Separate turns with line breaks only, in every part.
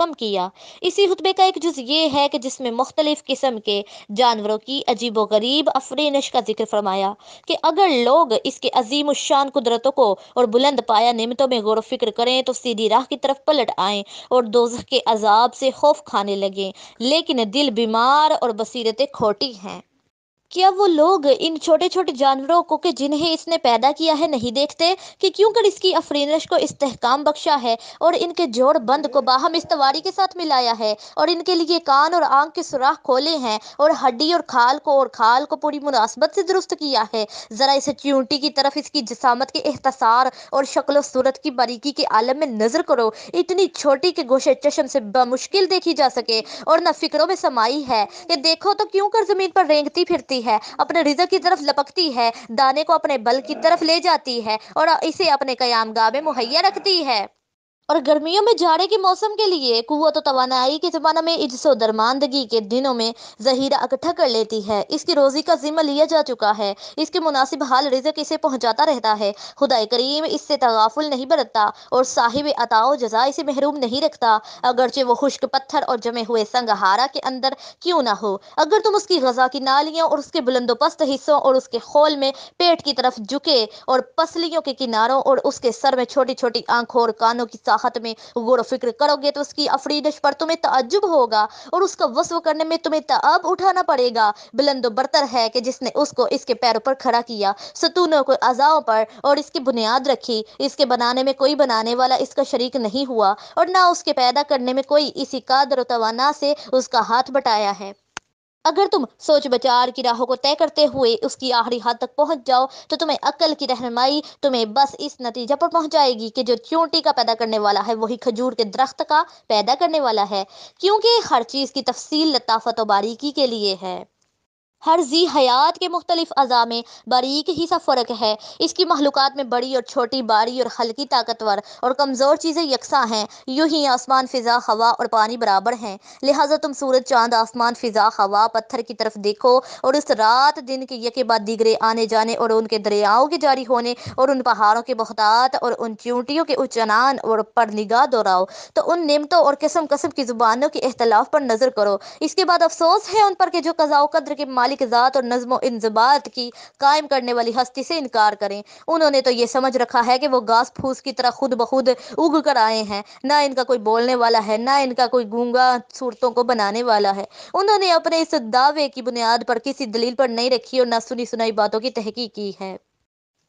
کم کیا۔ اسی خطبے کا ایک جز یہ ہے کہ جس میں مختلف قسم کے جانوروں کی عجیب و غریب افرینش کا ذکر فرمایا کہ اگر لوگ اس کے عظیم الشان قدرتوں کو اور بلند پایہ نعمتوں میں غور و فکر کریں تو سیدھی راہ کی طرف پلٹ آئیں اور دوزخ کے عذاب سے خوف کھانے لگیں، لیکن دل بیمار اور بصیرتیں کھوٹی ہیں۔ کیا وہ لوگ ان چھوٹے چھوٹے جانوروں کو کہ جنہیں اس نے پیدا کیا ہے نہیں دیکھتے کہ کیوں کر اس کی افرینش کو استحکام بخشا ہے اور ان کے جوڑ بند کو باہم استواری کے ساتھ ملایا ہے اور ان کے لیے کان اور آنکھ کے سوراخ کھولے ہیں اور ہڈی اور کھال کو پوری مناسبت سے درست کیا ہے؟ ذرا اس چیونٹی کی طرف، اس کی جسامت کے احتسار اور شکل و صورت کی باریکی کے عالم میں نظر کرو، اتنی چھوٹی کہ گوشے چشم سے بمشکل دیکھی جا سکے اور نہ فکروں میں سمائی ہے کہ دیکھو تو کیوں کر زمین پر رینگتی پھرتی ہے، اپنے رزق کی طرف لپکتی ہے، دانے کو اپنے بل کی طرف لے جاتی ہے اور اسے اپنے قیام گاہ میں مہیا رکھتی ہے۔ اور گرمیوں میں جاڑے کے موسم کے لیے قوت و توانائی کے زمانہ میں اجز و درماندگی کے دنوں میں ذخیرہ اکٹھا کر لیتی ہے۔ اس کی روزی کا ذمہ لیا جا چکا ہے، اس کے مناسب حال رزق اسے پہنچاتا رہتا ہے۔ خدائے کریم اس سے تغافل نہیں برتتا اور صاحب عطا و جزا اسے محروم نہیں رکھتا، اگرچہ وہ خشک پتھر اور جمے ہوئے سنگ ہارا کے اندر کیوں نہ ہو۔ اگر تم اس کی غذا کی نالیوں اور اس کے بلند و پست حصوں اور اس کے خول میں پیٹ کی طرف جھکے اور پسلیوں کے کناروں اور اس کے سر میں چھوٹی چھوٹی آنکھوں اور کانوں کی ساحت میں غور و فکر کرو گے تو اس کی افرینش پر تمہیں تعجب ہوگا اور اس کا وصف کرنے میں تمہیں تعب اٹھانا پڑے گا۔ بلند و برتر ہے کہ جس نے اس کو اس کے پیروں پر کھڑا کیا، ستونوں کو اعضاؤں پر اور اس کی بنیاد رکھی، اس کے بنانے میں کوئی بنانے والا اس کا شریک نہیں ہوا اور نہ اس کے پیدا کرنے میں کوئی اسی قدر و توانا سے اس کا ہاتھ بٹایا ہے۔ اگر تم سوچ بچار کی راہوں کو طے کرتے ہوئے اس کی آخری حد تک پہنچ جاؤ تو تمہیں عقل کی رہنمائی تمہیں بس اس نتیجہ پر پہنچائے گی کہ جو چیونٹی کا پیدا کرنے والا ہے وہی کھجور کے درخت کا پیدا کرنے والا ہے، کیونکہ ہر چیز کی تفصیل لطافت و باریکی کے لیے ہے۔ ہر ذی حیات کے مختلف اعضاء میں باریک ہی سا فرق ہے۔ اس کی مخلوقات میں بڑی اور چھوٹی، باری اور ہلکی، طاقتور اور کمزور چیزیں یکساں ہیں، یوں ہی آسمان، فضا، ہوا اور پانی برابر ہیں۔ لہٰذا تم سورج، چاند، آسمان، فضا، ہوا، پتھر کی طرف دیکھو اور اس رات دن کے یکے بعد دیگرے آنے جانے اور ان کے دریاؤں کے جاری ہونے اور ان پہاڑوں کے بہتات اور ان چیونٹیوں کے اچنان پر نگاہ دوڑاؤ تو ان نعمتوں اور قسم قسم کی زبانوں کے اختلاف پر نظر کرو۔ اس کے بعد افسوس ہے ان پر کہ جو قضاء و قدر کے مالک ذات اور نظم و انضباط کی قائم کرنے والی ہستی سے انکار کریں۔ انہوں نے تو یہ سمجھ رکھا ہے کہ وہ گھاس پھوس کی طرح خود بخود اگ کر آئے ہیں، نہ ان کا کوئی بولنے والا ہے، نہ ان کا کوئی گونگا صورتوں کو بنانے والا ہے۔ انہوں نے اپنے اس دعوے کی بنیاد پر کسی دلیل پر نہیں رکھی اور نہ سنی سنائی باتوں کی تحقیق کی ہے۔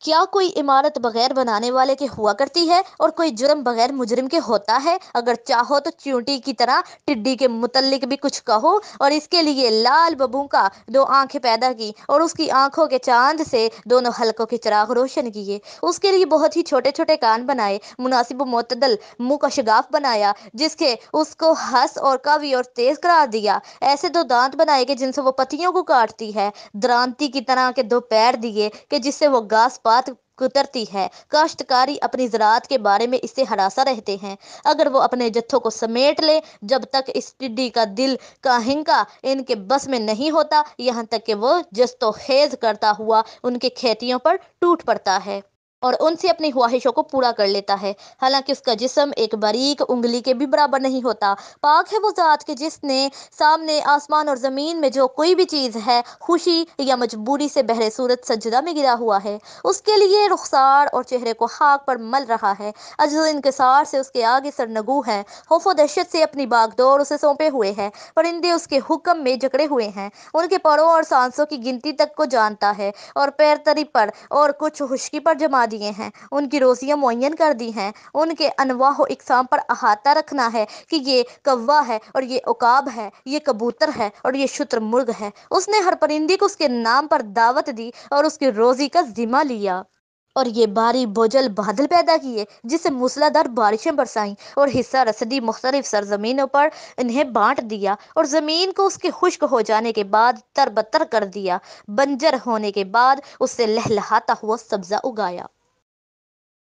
کیا کوئی عمارت بغیر بنانے والے کے ہوا کرتی ہے اور کوئی جرم بغیر مجرم کے ہوتا ہے؟ اگر چاہو تو چیونٹی کی طرح ٹڈی کے متعلق بھی کچھ کہو اور اس کے لیے لال ببو کا 2 آنکھیں پیدا کی اور اس کی آنکھوں کے چاند سے دونوں حلقوں کے چراغ روشن کیے، اس کے لیے بہت ہی چھوٹے چھوٹے کان بنائے، مناسب و معتدل منہ کا شگاف بنایا جس کے اس کو ہس اور قوی اور تیز قرار دیا، ایسے 2 دانت بنائے کہ جن سے وہ پتیوں کو کاٹتی ہے، درانتی کی طرح کے 2 پیر دیے کہ جس سے وہ گھاس پات کترتی ہے۔ کاشتکاری اپنی زراعت کے بارے میں اس سے ہراساں رہتے ہیں، اگر وہ اپنے جتھوں کو سمیٹ لیں جب تک اس ٹڈی کا دل کا ہنکا ان کے بس میں نہیں ہوتا، یہاں تک کہ وہ جست و خیز کرتا ہوا ان کے کھیتیوں پر ٹوٹ پڑتا ہے اور ان سے اپنی خواہشوں کو پورا کر لیتا ہے، حالانکہ اس کا جسم ایک باریک انگلی کے بھی برابر نہیں ہوتا۔ پاک ہے وہ ذات کہ جس نے سامنے آسمان اور زمین میں جو کوئی بھی چیز ہے خوشی یا مجبوری سے بہر صورت سجدہ میں گرا ہوا ہے، اس کے لیے رخسار اور چہرے کو خاک پر مل رہا ہے، عجز و انکسار سے اس کے آگے سرنگوں ہے، خوف و دہشت سے اپنی باغ دور اسے سونپے ہوئے ہے، پرندے اس کے حکم میں جکڑے ہوئے ہیں، ان کے پروں اور سانسوں کی گنتی تک کو جانتا ہے اور پیر تری پر اور کچھ خشکی پر جما دیے ہیں، ان کی روزیاں معین کر دی ہیں، ان کے انواع و اقسام پر احاطہ رکھنا ہے کہ یہ کوا ہے اور یہ عقاب ہے، یہ کبوتر ہے اور یہ شتر مرغ ہے، اس نے ہر پرندے کو اس کے نام پر دعوت دی اور اس کی روزی کا ذمہ لیا اور یہ باری بوجھل بادل پیدا کیے جس سے موسلادھار بارشیں برسائیں اور حصہ رسدی مختلف سرزمینوں پر انہیں بانٹ دیا اور زمین کو اس کے خشک ہو جانے کے بعد تر بتر کر دیا، بنجر ہونے کے بعد اس سے لہلہاتا ہوا سبزہ اگایا۔